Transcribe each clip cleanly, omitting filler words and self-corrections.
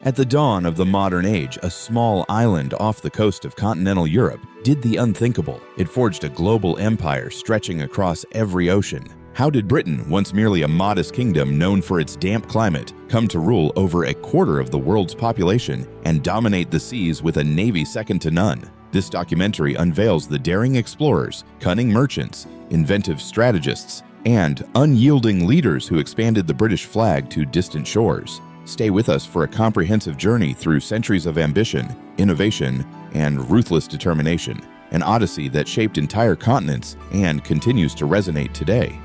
At the dawn of the modern age, a small island off the coast of continental Europe did the unthinkable. It forged a global empire stretching across every ocean. How did Britain, once merely a modest kingdom known for its damp climate, come to rule over a quarter of the world's population and dominate the seas with a navy second to none? This documentary unveils the daring explorers, cunning merchants, inventive strategists, and unyielding leaders who expanded the British flag to distant shores. Stay with us for a comprehensive journey through centuries of ambition, innovation, and ruthless determination, an odyssey that shaped entire continents and continues to resonate today.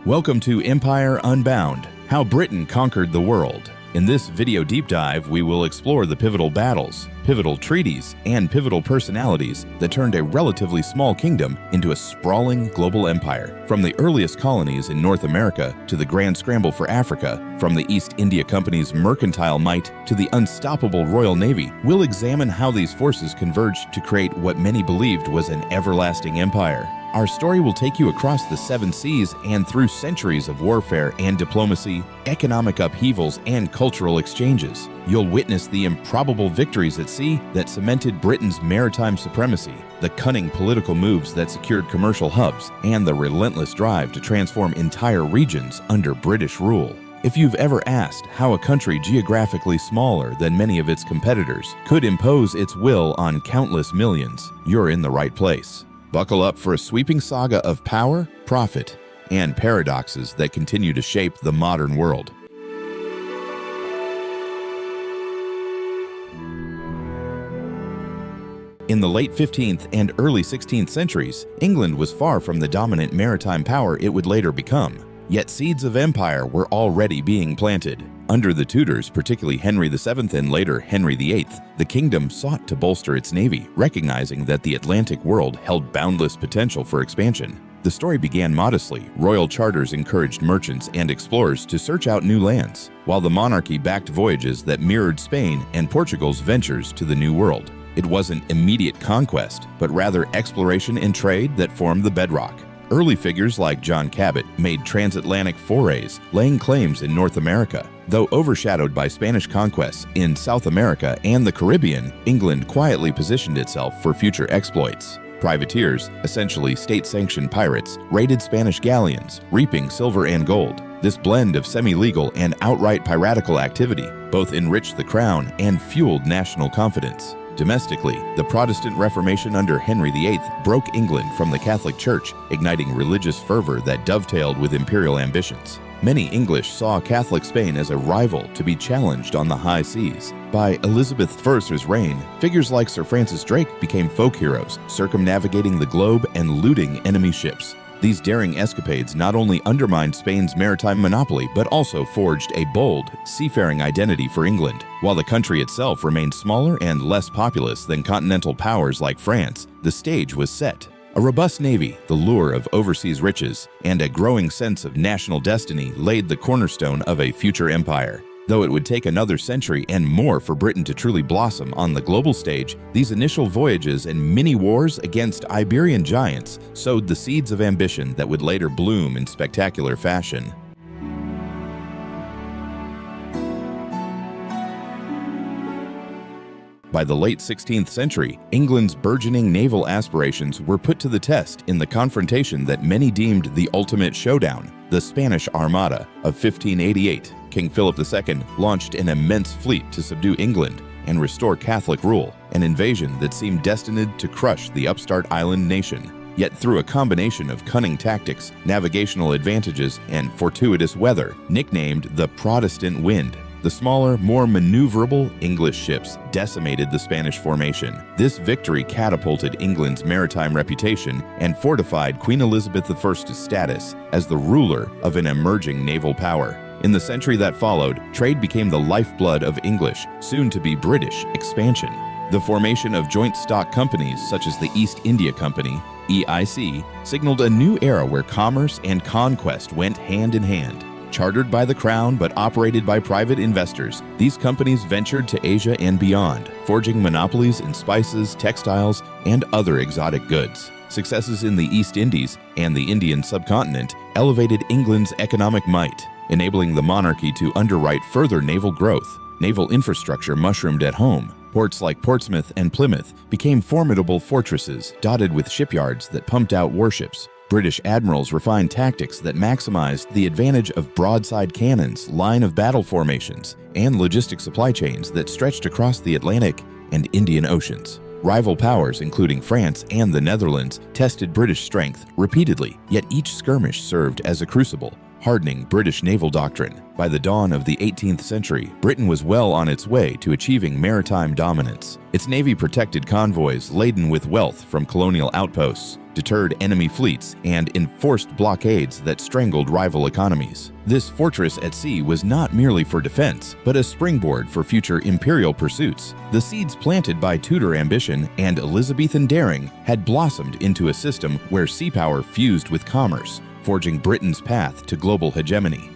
Welcome to Empire Unbound, How Britain Conquered the World. In this video deep dive, we will explore the pivotal battles, pivotal treaties, and pivotal personalities that turned a relatively small kingdom into a sprawling global empire. From the earliest colonies in North America to the grand scramble for Africa, from the East India Company's mercantile might to the unstoppable Royal Navy, we'll examine how these forces converged to create what many believed was an everlasting empire. Our story will take you across the seven seas and through centuries of warfare and diplomacy, economic upheavals, and cultural exchanges. You'll witness the improbable victories at sea that cemented Britain's maritime supremacy, the cunning political moves that secured commercial hubs, and the relentless drive to transform entire regions under British rule. If you've ever asked how a country geographically smaller than many of its competitors could impose its will on countless millions, you're in the right place. Buckle up for a sweeping saga of power, profit, and paradoxes that continue to shape the modern world. In the late 15th and early 16th centuries, England was far from the dominant maritime power it would later become. Yet seeds of empire were already being planted. Under the Tudors, particularly Henry VII and later Henry VIII, the kingdom sought to bolster its navy, recognizing that the Atlantic world held boundless potential for expansion. The story began modestly. Royal charters encouraged merchants and explorers to search out new lands, while the monarchy backed voyages that mirrored Spain and Portugal's ventures to the New World. It wasn't immediate conquest, but rather exploration and trade that formed the bedrock. Early figures like John Cabot made transatlantic forays, laying claims in North America. Though overshadowed by Spanish conquests in South America and the Caribbean, England quietly positioned itself for future exploits. Privateers, essentially state-sanctioned pirates, raided Spanish galleons, reaping silver and gold. This blend of semi-legal and outright piratical activity both enriched the crown and fueled national confidence. Domestically, the Protestant Reformation under Henry VIII broke England from the Catholic Church, igniting religious fervor that dovetailed with imperial ambitions. Many English saw Catholic Spain as a rival to be challenged on the high seas. By Elizabeth I's reign, figures like Sir Francis Drake became folk heroes, circumnavigating the globe and looting enemy ships. These daring escapades not only undermined Spain's maritime monopoly, but also forged a bold, seafaring identity for England. While the country itself remained smaller and less populous than continental powers like France, the stage was set. A robust navy, the lure of overseas riches, and a growing sense of national destiny laid the cornerstone of a future empire. Though it would take another century and more for Britain to truly blossom on the global stage, these initial voyages and mini-wars against Iberian giants sowed the seeds of ambition that would later bloom in spectacular fashion. By the late 16th century, England's burgeoning naval aspirations were put to the test in the confrontation that many deemed the ultimate showdown, the Spanish Armada of 1588. King Philip II launched an immense fleet to subdue England and restore Catholic rule, an invasion that seemed destined to crush the upstart island nation. Yet through a combination of cunning tactics, navigational advantages, and fortuitous weather, nicknamed the Protestant Wind, the smaller, more maneuverable English ships decimated the Spanish formation. This victory catapulted England's maritime reputation and fortified Queen Elizabeth I's status as the ruler of an emerging naval power. In the century that followed, trade became the lifeblood of English, soon to be British, expansion. The formation of joint stock companies such as the East India Company, EIC, signaled a new era where commerce and conquest went hand in hand. Chartered by the Crown but operated by private investors, these companies ventured to Asia and beyond, forging monopolies in spices, textiles, and other exotic goods. Successes in the East Indies and the Indian subcontinent elevated England's economic might, enabling the monarchy to underwrite further naval growth. Naval infrastructure mushroomed at home. Ports like Portsmouth and Plymouth became formidable fortresses dotted with shipyards that pumped out warships. British admirals refined tactics that maximized the advantage of broadside cannons, line of battle formations, and logistic supply chains that stretched across the Atlantic and Indian Oceans. Rival powers, including France and the Netherlands, tested British strength repeatedly, yet each skirmish served as a crucible, hardening British naval doctrine. By the dawn of the 18th century, Britain was well on its way to achieving maritime dominance. Its navy protected convoys laden with wealth from colonial outposts, deterred enemy fleets, and enforced blockades that strangled rival economies. This fortress at sea was not merely for defense, but a springboard for future imperial pursuits. The seeds planted by Tudor ambition and Elizabethan daring had blossomed into a system where sea power fused with commerce, forging Britain's path to global hegemony.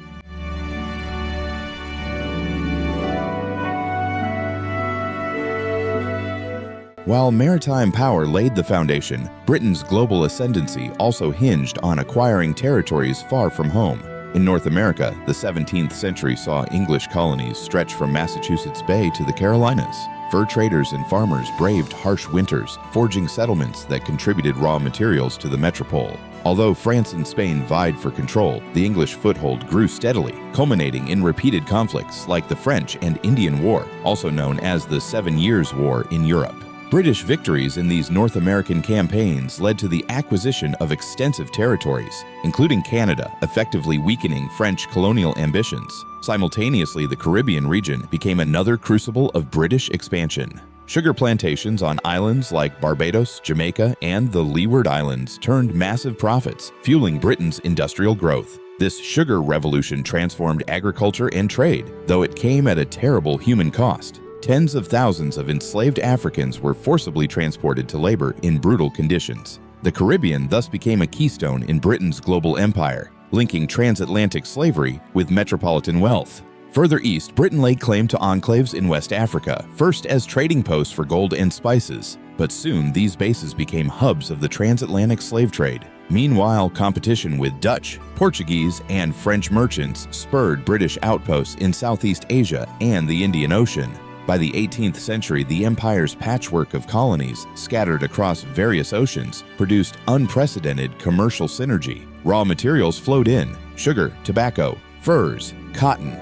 While maritime power laid the foundation, Britain's global ascendancy also hinged on acquiring territories far from home. In North America, the 17th century saw English colonies stretch from Massachusetts Bay to the Carolinas. Fur traders and farmers braved harsh winters, forging settlements that contributed raw materials to the metropole. Although France and Spain vied for control, the English foothold grew steadily, culminating in repeated conflicts like the French and Indian War, also known as the 7 Years' War in Europe. British victories in these North American campaigns led to the acquisition of extensive territories, including Canada, effectively weakening French colonial ambitions. Simultaneously, the Caribbean region became another crucible of British expansion. Sugar plantations on islands like Barbados, Jamaica, and the Leeward Islands turned massive profits, fueling Britain's industrial growth. This sugar revolution transformed agriculture and trade, though it came at a terrible human cost. Tens of thousands of enslaved Africans were forcibly transported to labor in brutal conditions. The Caribbean thus became a keystone in Britain's global empire, linking transatlantic slavery with metropolitan wealth. Further east, Britain laid claim to enclaves in West Africa, first as trading posts for gold and spices, but soon these bases became hubs of the transatlantic slave trade. Meanwhile, competition with Dutch, Portuguese, and French merchants spurred British outposts in Southeast Asia and the Indian Ocean. By the 18th century, the empire's patchwork of colonies, scattered across various oceans, produced unprecedented commercial synergy. Raw materials flowed in: sugar, tobacco, furs, cotton,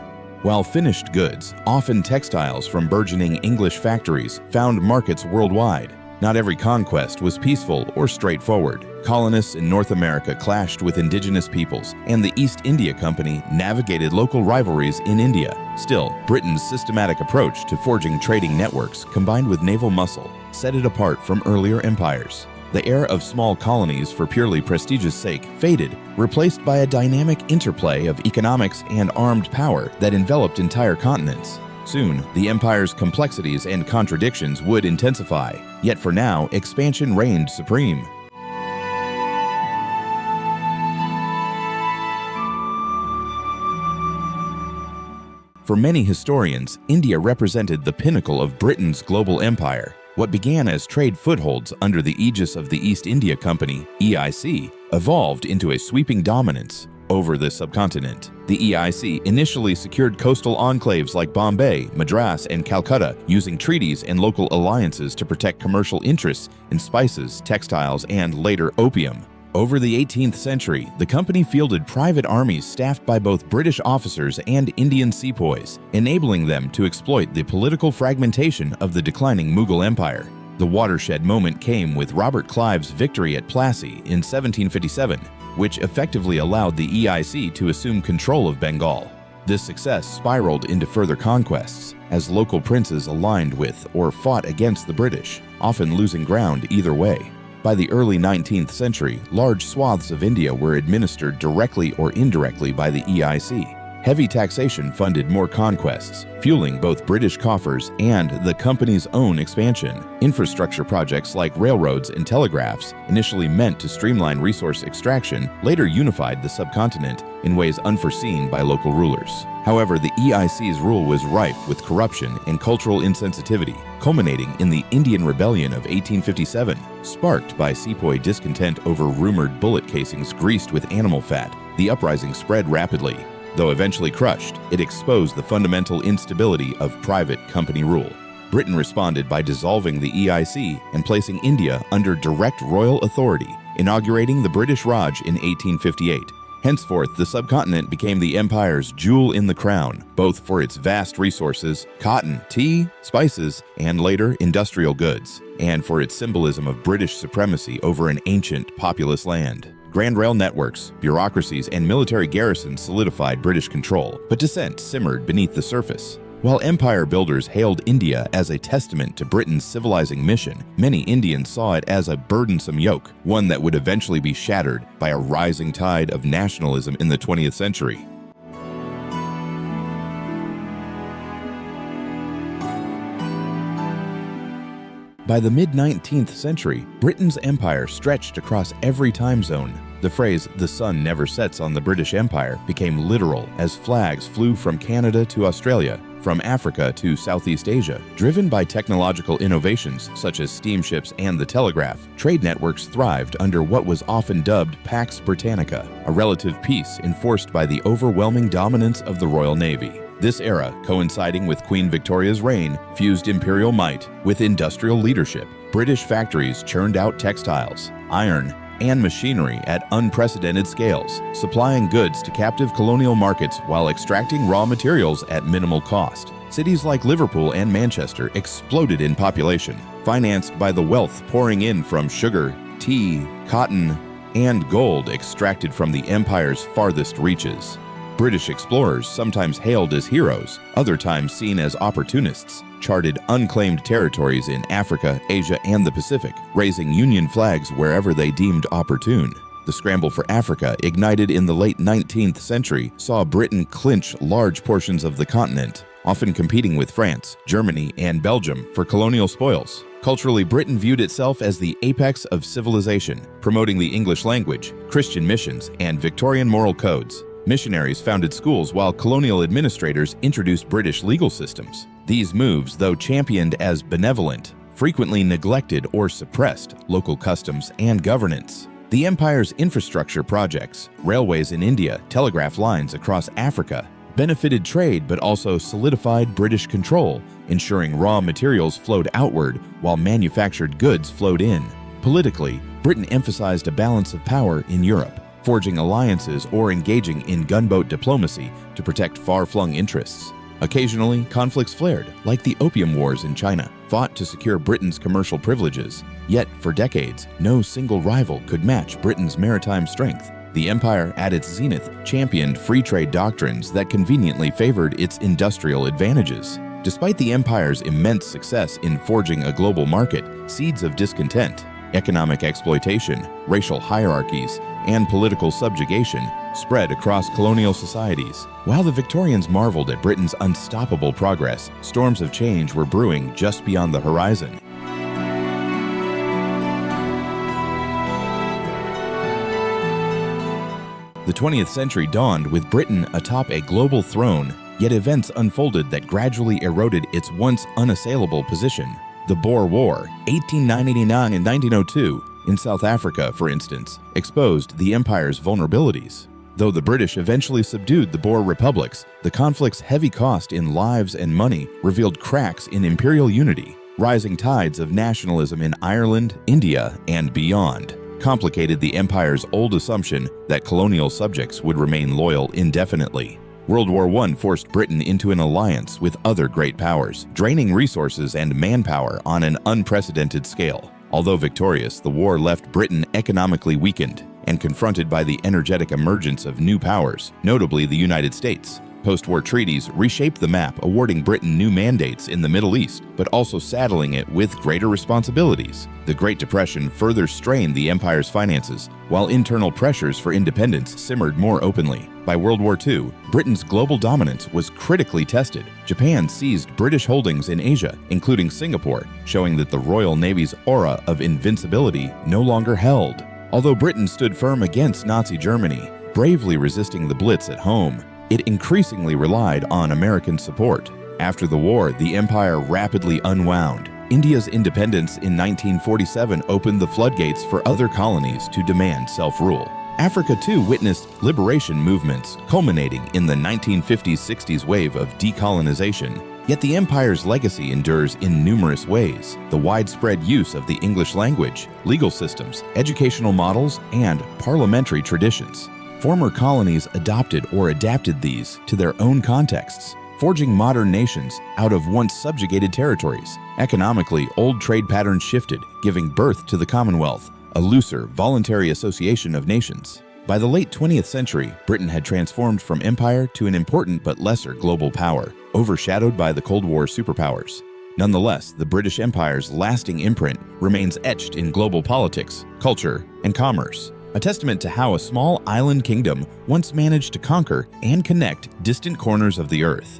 while finished goods, often textiles from burgeoning English factories, found markets worldwide. Not every conquest was peaceful or straightforward. Colonists in North America clashed with indigenous peoples, and the East India Company navigated local rivalries in India. Still, Britain's systematic approach to forging trading networks, combined with naval muscle, set it apart from earlier empires. The era of small colonies for purely prestigious sake faded, replaced by a dynamic interplay of economics and armed power that enveloped entire continents. Soon, the empire's complexities and contradictions would intensify, yet for now, expansion reigned supreme. For many historians, India represented the pinnacle of Britain's global empire. What began as trade footholds under the aegis of the East India Company, EIC, evolved into a sweeping dominance over the subcontinent. The EIC initially secured coastal enclaves like Bombay, Madras, and Calcutta, using treaties and local alliances to protect commercial interests in spices, textiles, and later opium. Over the 18th century, the company fielded private armies staffed by both British officers and Indian sepoys, enabling them to exploit the political fragmentation of the declining Mughal Empire. The watershed moment came with Robert Clive's victory at Plassey in 1757, which effectively allowed the EIC to assume control of Bengal. This success spiraled into further conquests, as local princes aligned with or fought against the British, often losing ground either way. By the early 19th century, large swaths of India were administered directly or indirectly by the EIC. Heavy taxation funded more conquests, fueling both British coffers and the company's own expansion. Infrastructure projects like railroads and telegraphs, initially meant to streamline resource extraction, later unified the subcontinent in ways unforeseen by local rulers. However, the EIC's rule was rife with corruption and cultural insensitivity, culminating in the Indian Rebellion of 1857, sparked by sepoy discontent over rumored bullet casings greased with animal fat The uprising spread rapidly. Though eventually crushed, it exposed the fundamental instability of private company rule. Britain responded by dissolving the EIC and placing India under direct royal authority, inaugurating the British Raj in 1858. Henceforth, the subcontinent became the empire's jewel in the crown, both for its vast resources, cotton, tea, spices, and later industrial goods, and for its symbolism of British supremacy over an ancient, populous land. Grand rail networks, bureaucracies, and military garrisons solidified British control, but dissent simmered beneath the surface. While empire builders hailed India as a testament to Britain's civilizing mission, many Indians saw it as a burdensome yoke, one that would eventually be shattered by a rising tide of nationalism in the 20th century. By the mid-19th century, Britain's empire stretched across every time zone. The phrase, "the sun never sets on the British Empire," became literal as flags flew from Canada to Australia, from Africa to Southeast Asia. Driven by technological innovations such as steamships and the telegraph, trade networks thrived under what was often dubbed Pax Britannica, a relative peace enforced by the overwhelming dominance of the Royal Navy. This era, coinciding with Queen Victoria's reign, fused imperial might with industrial leadership. British factories churned out textiles, iron, and machinery at unprecedented scales, supplying goods to captive colonial markets while extracting raw materials at minimal cost. Cities like Liverpool and Manchester exploded in population, financed by the wealth pouring in from sugar, tea, cotton, and gold extracted from the empire's farthest reaches. British explorers, sometimes hailed as heroes, other times seen as opportunists, charted unclaimed territories in Africa, Asia, and the Pacific, raising Union flags wherever they deemed opportune. The scramble for Africa, ignited in the late 19th century, saw Britain clinch large portions of the continent, often competing with France, Germany, and Belgium for colonial spoils. Culturally, Britain viewed itself as the apex of civilization, promoting the English language, Christian missions, and Victorian moral codes. Missionaries founded schools while colonial administrators introduced British legal systems. These moves, though championed as benevolent, frequently neglected or suppressed local customs and governance. The empire's infrastructure projects, railways in India, telegraph lines across Africa, benefited trade but also solidified British control, ensuring raw materials flowed outward while manufactured goods flowed in. Politically, Britain emphasized a balance of power in Europe, forging alliances or engaging in gunboat diplomacy to protect far-flung interests. Occasionally, conflicts flared, like the Opium Wars in China, fought to secure Britain's commercial privileges. Yet, for decades, no single rival could match Britain's maritime strength. The empire, at its zenith, championed free trade doctrines that conveniently favored its industrial advantages. Despite the empire's immense success in forging a global market, seeds of discontent, economic exploitation, racial hierarchies, and political subjugation spread across colonial societies. While the Victorians marveled at Britain's unstoppable progress, storms of change were brewing just beyond the horizon. The 20th century dawned with Britain atop a global throne, yet events unfolded that gradually eroded its once unassailable position. The Boer War, 1899 and 1902, in South Africa, for instance, exposed the empire's vulnerabilities. Though the British eventually subdued the Boer republics, the conflict's heavy cost in lives and money revealed cracks in imperial unity. Rising tides of nationalism in Ireland, India, and beyond complicated the empire's old assumption that colonial subjects would remain loyal indefinitely. World War I forced Britain into an alliance with other great powers, draining resources and manpower on an unprecedented scale. Although victorious, the war left Britain economically weakened and confronted by the energetic emergence of new powers, notably the United States. Post-war treaties reshaped the map, awarding Britain new mandates in the Middle East, but also saddling it with greater responsibilities. The Great Depression further strained the empire's finances, while internal pressures for independence simmered more openly. By World War II, Britain's global dominance was critically tested. Japan seized British holdings in Asia, including Singapore, showing that the Royal Navy's aura of invincibility no longer held. Although Britain stood firm against Nazi Germany, bravely resisting the Blitz at home, it increasingly relied on American support. After the war, the empire rapidly unwound. India's independence in 1947 opened the floodgates for other colonies to demand self-rule. Africa too witnessed liberation movements culminating in the 1950s-60s wave of decolonization. Yet the empire's legacy endures in numerous ways: the widespread use of the English language, legal systems, educational models, and parliamentary traditions. Former colonies adopted or adapted these to their own contexts, forging modern nations out of once subjugated territories. Economically, old trade patterns shifted, giving birth to the Commonwealth, a looser, voluntary association of nations. By the late 20th century, Britain had transformed from empire to an important but lesser global power, overshadowed by the Cold War superpowers. Nonetheless, the British Empire's lasting imprint remains etched in global politics, culture, and commerce, a testament to how a small island kingdom once managed to conquer and connect distant corners of the earth.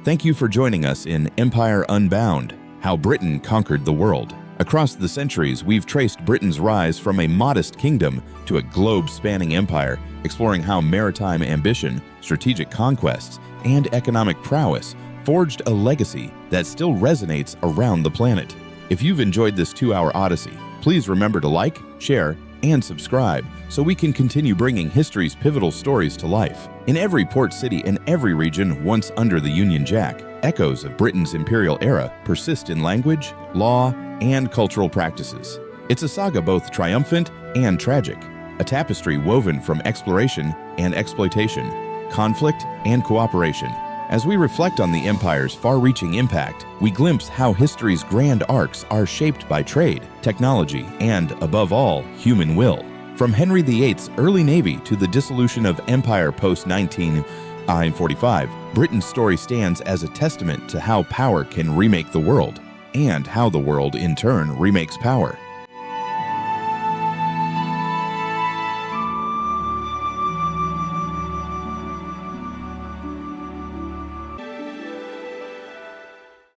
Thank you for joining us in Empire Unbound, How Britain Conquered the World. Across the centuries, we've traced Britain's rise from a modest kingdom to a globe-spanning empire, exploring how maritime ambition, strategic conquests, and economic prowess forged a legacy that still resonates around the planet. If you've enjoyed this 2-hour odyssey, please remember to like, share, and subscribe so we can continue bringing history's pivotal stories to life. In every port city and every region once under the Union Jack, echoes of Britain's imperial era persist in language, law, and cultural practices. It's a saga both triumphant and tragic, a tapestry woven from exploration and exploitation, conflict and cooperation. As we reflect on the empire's far-reaching impact, we glimpse how history's grand arcs are shaped by trade, technology, and, above all, human will. From Henry VIII's early navy to the dissolution of empire post-1945, Britain's story stands as a testament to how power can remake the world, and how the world, in turn, remakes power.